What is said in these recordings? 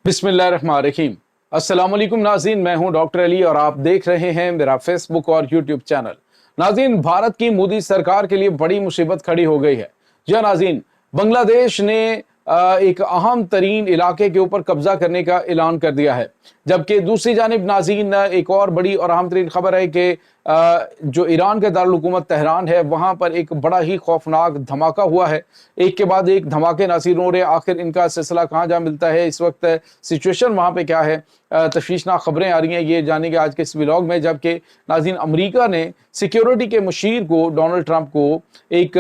बिस्मिल्लाहिर्रहमानिर्रहीम। अस्सलाम वालेकुम नाज़रीन, मैं हूं डॉक्टर अली और आप देख रहे हैं मेरा फेसबुक और यूट्यूब चैनल। नाज़रीन, भारत की मोदी सरकार के लिए बड़ी मुसीबत खड़ी हो गई है। जी नाज़रीन, बांग्लादेश ने एक अहम तरीन इलाके के ऊपर कब्जा करने का ऐलान कर दिया है। जबकि दूसरी जानिब नाज़रीन, एक और बड़ी और अहम तरीन खबर है कि जो ईरान का दारुल हुकूमत तेहरान है, वहाँ पर एक बड़ा ही खौफनाक धमाका हुआ है। एक के बाद एक धमाके नासिर हो रहे। आखिर इनका सिलसिला कहाँ जा मिलता है, इस वक्त सिचुएशन वहाँ पे क्या है, तशवीशनाक खबरें आ रही हैं, ये जानेंगे आज के इस व्लॉग में। जबकि नाज़रीन, अमेरिका ने सिक्योरिटी के मुशीर को डोनाल्ड ट्रंप को एक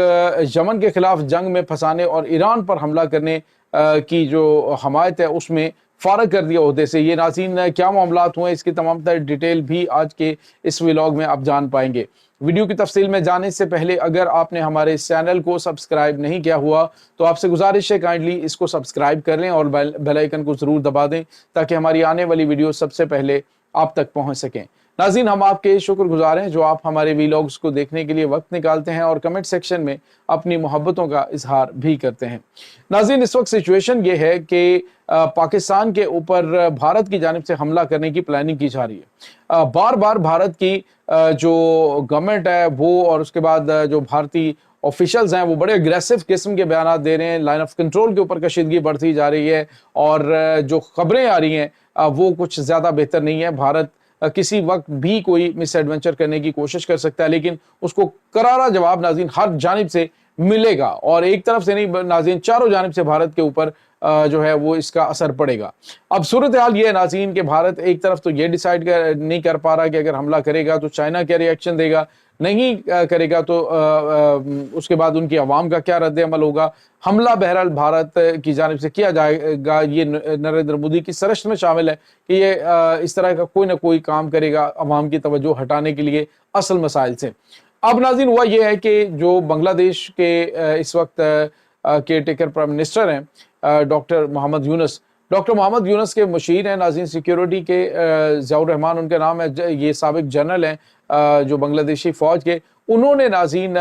यमन के खिलाफ जंग में फंसाने और ईरान पर हमला करने की जो हमायत है उसमें फारग कर दिया ओहदे से। ये नाज़रीन क्या मामलात हुए, इसकी तमाम तर डिटेल भी आज के इस व्लॉग में आप जान पाएंगे। वीडियो की तफसील में जाने से पहले अगर आपने हमारे इस चैनल को सब्सक्राइब नहीं किया हुआ तो आपसे गुजारिश है काइंडली इसको सब्सक्राइब कर लें और बेल आइकन को ज़रूर दबा दें ताकि हमारी आने वाली वीडियो सबसे पहले आप तक पहुंच सकें। नाज़रीन, हम आपके शुक्रगुजार हैं जो आप हमारे वीलॉग्स को देखने के लिए वक्त निकालते हैं और कमेंट सेक्शन में अपनी मोहब्बतों का इजहार भी करते हैं। नाज़रीन, इस वक्त सिचुएशन ये है कि पाकिस्तान के ऊपर भारत की जानिब से हमला करने की प्लानिंग की जा रही है। बार बार भारत की जो गवर्नमेंट है वो और उसके बाद जो भारतीय ऑफिशियल्स हैं वो बड़े अग्रेसिव किस्म के बयान दे रहे हैं। लाइन ऑफ कंट्रोल के ऊपर कशीदगी बढ़ती जा रही है और जो खबरें आ रही हैं वो कुछ ज़्यादा बेहतर नहीं है। भारत किसी वक्त भी कोई मिस एडवेंचर करने की कोशिश कर सकता है, लेकिन उसको करारा जवाब नाज़रीन हर जानिब से मिलेगा और एक तरफ से नहीं नाज़रीन, चारों जानिब से भारत के ऊपर जो है वो इसका असर पड़ेगा। अब सूरत हाल ये है नाज़रीन कि भारत एक तरफ तो ये डिसाइड नहीं कर पा रहा कि अगर हमला करेगा तो चाइना क्या रिएक्शन देगा, नहीं करेगा तो उसके बाद उनकी आवाम का क्या रद्द अमल होगा। हमला बहरहाल भारत की जानिब से किया जाएगा। ये नरेंद्र मोदी की सरश्त में शामिल है कि ये इस तरह का कोई ना कोई काम करेगा अवाम की तवज्जो हटाने के लिए असल मसाइल से। अब नाज़रीन, हुआ ये है कि जो बांग्लादेश के इस वक्त केयर टेकर प्राइम मिनिस्टर हैं डॉक्टर मोहम्मद यूनुस के मुशीर हैं नाज़रीन सिक्योरिटी के, ज़ियाउर रहमान उनका नाम है, ये साबिक जनरल हैं जो बांग्लादेशी फ़ौज के। उन्होंने नाज़रीन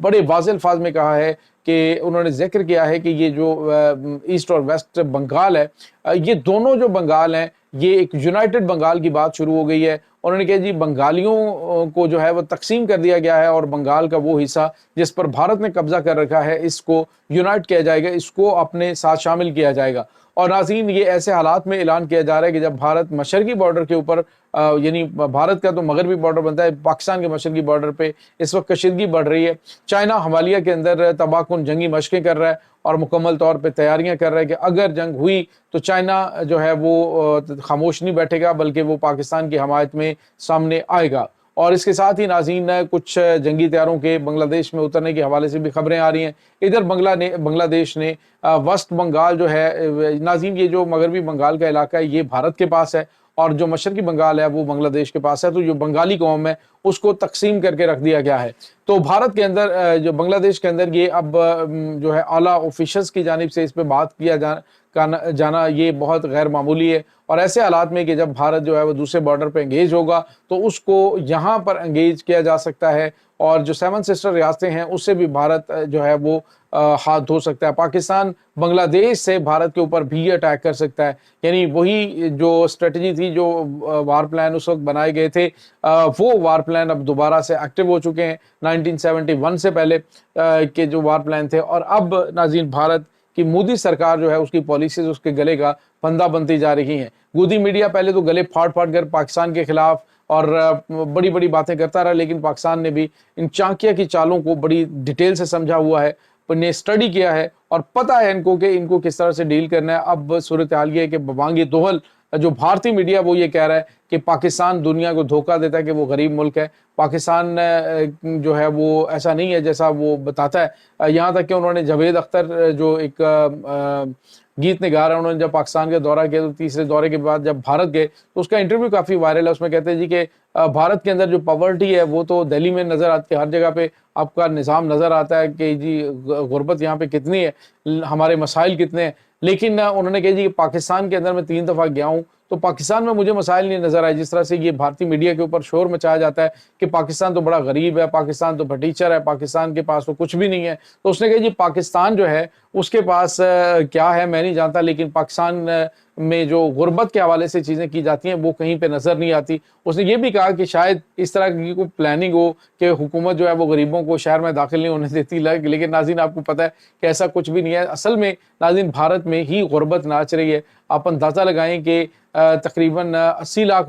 बड़े वाज़ेह अल्फाज में कहा है कि उन्होंने जिक्र किया है कि ये जो ईस्ट और वेस्ट बंगाल है, ये दोनों जो बंगाल हैं ये एक यूनाइटेड बंगाल की बात शुरू हो गई है। उन्होंने कहा जी बंगालियों को जो है वो तकसीम कर दिया गया है और बंगाल का वो हिस्सा जिस पर भारत ने कब्जा कर रखा है इसको यूनाइट किया जाएगा, इसको अपने साथ शामिल किया जाएगा। और नाज़रीन, ये ऐसे हालात में ऐलान किया जा रहा है कि जब भारत मशरकी बॉर्डर के ऊपर यानी भारत का तो मगरबी बॉर्डर बनता है, पाकिस्तान के मशरकी बॉर्डर पे इस वक्त कशीदगी बढ़ रही है। चाइना हमालिया के अंदर तबाहकुन जंगी मशक़ें कर रहा है और मुकम्मल तौर पे तैयारियां कर रहा है कि अगर जंग हुई तो चाइना जो है वो खामोश नहीं बैठेगा बल्कि वो पाकिस्तान की हमायत में सामने आएगा। और इसके साथ ही नाज़रीन कुछ जंगी तैयारों के बांग्लादेश में उतरने के हवाले से भी खबरें आ रही हैं। इधर बांग्लादेश ने वेस्ट बंगाल जो है नाज़रीन, ये जो मगरबी बंगाल का इलाका है ये भारत के पास है और जो मशरकी बंगाल है वो बांग्लादेश के पास है। तो जो बंगाली कौम है उसको तकसीम करके रख दिया गया है। तो भारत के अंदर जो बांग्लादेश के अंदर ये अब जो है आला ऑफिशल्स की जानिब से इस पर बात किया जाना ये बहुत गैर मामूली है। और ऐसे हालात में कि जब भारत जो है वो दूसरे बॉर्डर पे एंगेज होगा तो उसको यहाँ पर एंगेज किया जा सकता है और जो 7 सिस्टर रियासतें हैं उससे भी भारत जो है वो हाथ धो सकता है। पाकिस्तान बांग्लादेश से भारत के ऊपर भी अटैक कर सकता है। यानी वही जो स्ट्रेटजी थी, जो वार प्लान उस वक्त बनाए गए थे, वो वार प्लान अब दोबारा से एक्टिव हो चुके हैं 1971 से पहले के जो वार प्लान थे। और अब नाज़रीन, भारत कि मोदी सरकार जो है उसकी पॉलिसीज उसके गले का फंदा बनती जा रही हैं। गोदी मीडिया पहले तो गले फाड़ फाड़ कर पाकिस्तान के खिलाफ और बड़ी बड़ी बातें करता रहा, लेकिन पाकिस्तान ने भी इन चाणक्य की चालों को बड़ी डिटेल से समझा हुआ है, ने स्टडी किया है और पता है इनको कि इनको किस तरह से डील करना है। अब सूरत हाल ये है कि बबांगी दोहल जो भारतीय मीडिया वो ये कह रहा है कि पाकिस्तान दुनिया को धोखा देता है कि वो गरीब मुल्क है। पाकिस्तान जो है वो ऐसा नहीं है जैसा वो बताता है। यहाँ तक कि उन्होंने जावेद अख्तर जो एक गीत निगार है, उन्होंने जब पाकिस्तान का दौरा किया तो तीसरे दौरे के बाद जब भारत गए तो उसका इंटरव्यू काफ़ी वायरल है। उसमें कहते हैं जी कि भारत के अंदर जो पॉवर्टी है वो तो दिल्ली में नज़र आती है, हर जगह पे आपका निज़ाम नज़र आता है कि जी गुर्बत यहाँ पे कितनी है, हमारे मसाइल कितने हैं। लेकिन उन्होंने कहा जी पाकिस्तान के अंदर मैं 3 दफ़ा गया हूँ तो पाकिस्तान में मुझे मसाइल नहीं नजर आए। जिस तरह से ये भारतीय मीडिया के ऊपर शोर मचाया जाता है कि पाकिस्तान तो बड़ा गरीब है, पाकिस्तान तो भटीचर है, पाकिस्तान के पास तो कुछ भी नहीं है, तो उसने कहा जी पाकिस्तान जो है उसके पास क्या है मैं नहीं जानता, लेकिन पाकिस्तान में जो गुर्बत के हवाले से चीज़ें की जाती हैं वो कहीं पे नज़र नहीं आती। उसने ये भी कहा कि शायद इस तरह की कोई प्लानिंग हो कि हुकूमत जो है वो गरीबों को शहर में दाखिल नहीं होने देती, लेकिन नाज़रीन आपको पता है कि ऐसा कुछ भी नहीं है। असल में नाज़रीन भारत में ही गुर्बत नाच रही है। आप अंदाज़ा लगाएं कि तकरीबन 80 लाख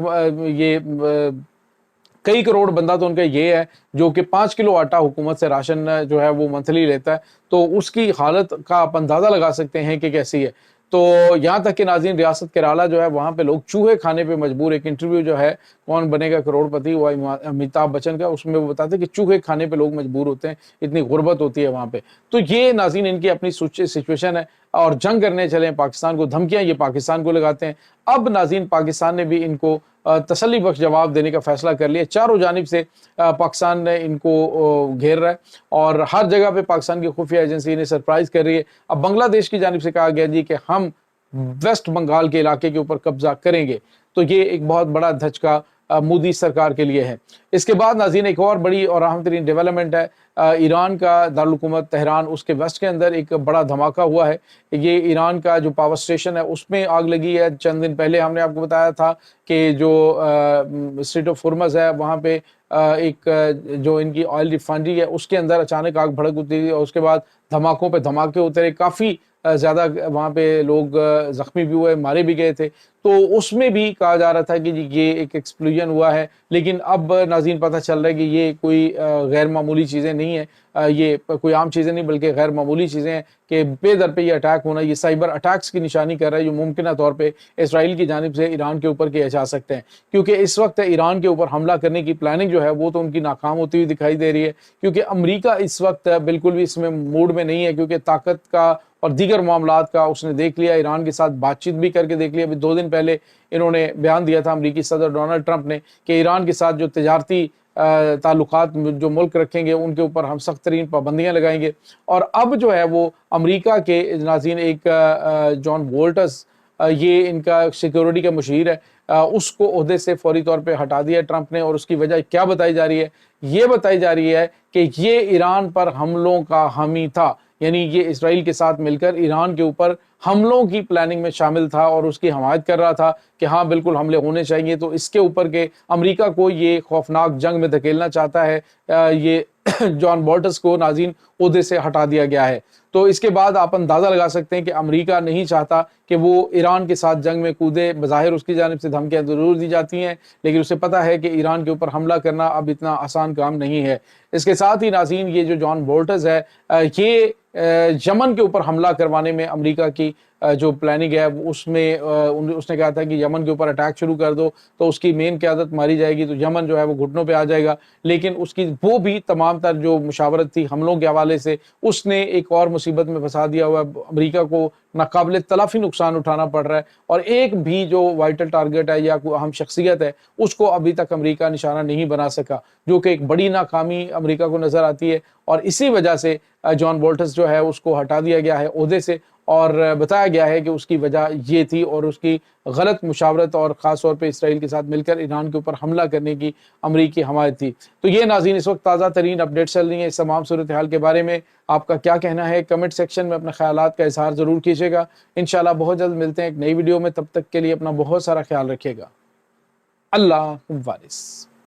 कई करोड़ बंदा तो उनका ये है जो कि 5 किलो आटा हुकूमत से राशन जो है वो मंथली लेता है, तो उसकी हालत का आप अंदाज़ा लगा सकते हैं कि कैसी है। तो यहाँ तक कि नाज़रीन रियासत केरला जो है वहाँ पे लोग चूहे खाने पे मजबूर। एक इंटरव्यू जो है कौन बनेगा करोड़पति वो अमिताभ बच्चन का, उसमें वो बताते हैं कि चूहे खाने पे लोग मजबूर होते हैं, इतनी गुर्बत होती है वहाँ पे। तो ये नाज़रीन इनकी अपनी सिचुएशन है और जंग करने चले पाकिस्तान को, धमकियाँ ये पाकिस्तान को लगाते हैं। अब नाज़रीन पाकिस्तान ने भी इनको तसल्ली बख्श जवाब देने का फैसला कर लिया। चारों जानिब से पाकिस्तान ने इनको घेर रहा है और हर जगह पे पाकिस्तान की खुफिया एजेंसी इन्हें सरप्राइज कर रही है। अब बांग्लादेश की जानिब से कहा गया जी कि हम वेस्ट बंगाल के इलाके के ऊपर कब्जा करेंगे, तो ये एक बहुत बड़ा धचका मोदी सरकार के लिए है। इसके बाद नाज़रीन एक और बड़ी और अहम तरीन डेवलपमेंट है, ईरान का दारुल-हुकूमत तेहरान, उसके वेस्ट के अंदर एक बड़ा धमाका हुआ है। ये ईरान का जो पावर स्टेशन है उसमें आग लगी है। चंद दिन पहले हमने आपको बताया था कि जो स्ट्रेट ऑफ हुर्मुज़ है वहाँ पे एक जो इनकी ऑयल रिफाइनरी है उसके अंदर अचानक आग भड़क उतरी और उसके बाद धमाकों पे धमाके उतरे। काफ़ी ज़्यादा वहाँ पे लोग ज़ख्मी भी हुए, मारे भी गए थे। तो उसमें भी कहा जा रहा था कि ये एक एक्सप्लोजन हुआ है, लेकिन अब नाज़रीन पता चल रहा है कि ये कोई गैर मामूली चीज़ें नहीं है, ये कोई आम चीज़ें नहीं बल्कि गैर मामूली चीज़ें हैं कि बेदर पे ये अटैक होना, ये साइबर अटैक्स की निशानी कर रहा है जो मुमकिन तौर पे इसराइल की जानिब से ईरान के ऊपर किए जा सकते हैं। क्योंकि इस वक्त ईरान के ऊपर हमला करने की प्लानिंग जो है वो तो उनकी नाकाम होती हुई दिखाई दे रही है, क्योंकि अमरीका इस वक्त बिल्कुल भी इसमें मूड में नहीं है, क्योंकि ताकत का और दीगर मामलात का उसने देख लिया, ईरान के साथ बातचीत भी करके देख लिया। अभी 2 दिन पहले इन्होंने बयान दिया था अमरीकी सदर डोनाल्ड ट्रंप ने कि ईरान के साथ जो तजारती ताल्लुकात जो मुल्क रखेंगे उनके ऊपर हम सख्त तरीन पाबंदियाँ लगाएंगे। और अब जो है वो अमरीका के नाज़रीन एक जॉन बोल्टस, ये इनका सिक्योरिटी का मुशीर है, उसको ओहदे से फौरी तौर पे हटा दिया ट्रंप ने। और उसकी वजह क्या बताई जा रही है? ये बताई जा रही है कि ये ईरान पर हमलों का हामी था, यानी ये इसराइल के साथ मिलकर ईरान के ऊपर हमलों की प्लानिंग में शामिल था और उसकी हमायत कर रहा था कि हाँ बिल्कुल हमले होने चाहिए। तो इसके ऊपर के अमेरिका को ये खौफनाक जंग में धकेलना चाहता है। ये जॉन बोल्टस को नाज़रीन ओहदे से हटा दिया गया है। तो इसके बाद आप अंदाज़ा लगा सकते हैं कि अमेरिका नहीं चाहता कि वो ईरान के साथ जंग में कूदे। बज़ाहिर उसकी जानिब से धमकियाँ ज़रूर दी जाती हैं, लेकिन उसे पता है कि ईरान के ऊपर हमला करना अब इतना आसान काम नहीं है। इसके साथ ही नाज़रीन ये जो जॉन बोल्टस है ये यमन के ऊपर हमला करवाने में अमेरिका की जो प्लानिंग है उसमें उसने कहा था कि यमन के ऊपर अटैक शुरू कर दो तो उसकी मेन क़यादत मारी जाएगी, तो यमन जो है वो घुटनों पे आ जाएगा। लेकिन उसकी वो भी तमाम तर जो मुशावरत थी हमलों के हवाले से उसने एक और मुसीबत में फंसा दिया हुआ। अमेरिका को नाकाबिले तलाफ़ी नुकसान उठाना पड़ रहा है और एक भी जो वाइटल टारगेट है या कोई अहम शख्सियत है उसको अभी तक अमेरिका निशाना नहीं बना सका, जो कि एक बड़ी नाकामी अमेरिका को नज़र आती है। और इसी वजह से जॉन बोल्टस जो है उसको हटा दिया गया है ओहदे से और बताया गया है कि उसकी वजह ये थी और उसकी गलत मुशावरत और ख़ास तौर पे इसराइल के साथ मिलकर ईरान के ऊपर हमला करने की अमरीकी हमायत थी। तो ये नाज़रीन इस वक्त ताज़ा तरीन अपडेट चल रही है इस तमाम सूरत हाल के बारे में। आपका क्या कहना है कमेंट सेक्शन में अपने ख्यालात का इजहार ज़रूर कीजिएगा। इंशाल्लाह बहुत जल्द मिलते हैं एक नई वीडियो में, तब तक के लिए अपना बहुत सारा ख्याल रखिएगा। अल्लाह वारिस।